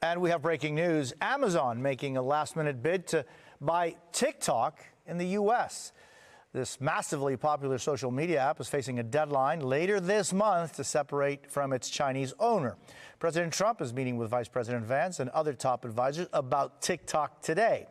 And we have breaking news. Amazon making a last-minute bid to buy TikTok in the U.S. This massively popular social media app is facing a deadline later this month to separate from its Chinese owner. President Trump is meeting with Vice President Vance and other top advisors about TikTok today.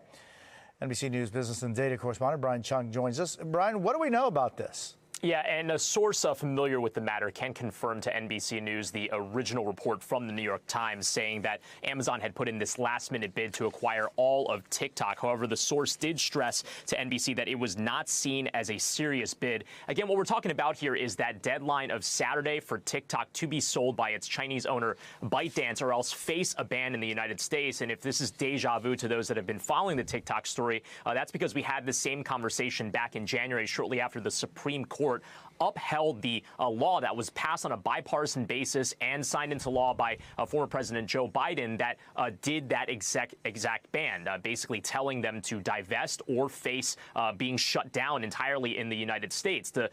NBC News business and data correspondent Brian Chung joins us. Brian, what do we know about this? Yeah, and a source familiar with the matter can confirm to NBC News the original report from the New York Times saying that Amazon had put in this last-minute bid to acquire all of TikTok. However, the source did stress to NBC that it was not seen as a serious bid. Again, what we're talking about here is that deadline of Saturday for TikTok to be sold by its Chinese owner, ByteDance, or else face a ban in the United States. And if this is deja vu to those that have been following the TikTok story, that's because we had the same conversation back in January, shortly after the Supreme Court upheld the law that was passed on a bipartisan basis and signed into law by former President Joe Biden that did that exact ban, basically telling them to divest or face being shut down entirely in the United States. The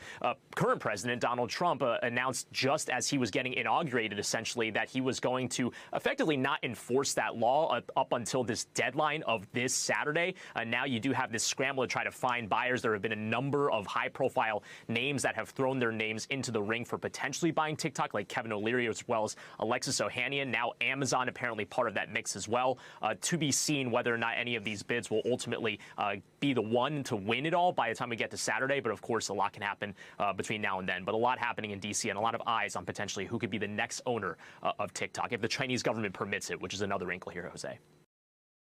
current president, Donald Trump, announced just as he was getting inaugurated, essentially, that he was going to effectively not enforce that law up until this deadline of this Saturday. Now you do have this scramble to try to find buyers. There have been a number of high-profile names that have thrown their names into the ring for potentially buying TikTok, like Kevin O'Leary as well as Alexis Ohanian. Now Amazon apparently part of that mix as well. To be seen whether or not any of these bids will ultimately be the one to win it all by the time we get to Saturday. But of course, a lot can happen between now and then. But a lot happening in D.C. and a lot of eyes on potentially who could be the next owner of TikTok if the Chinese government permits it, which is another wrinkle here, Jose.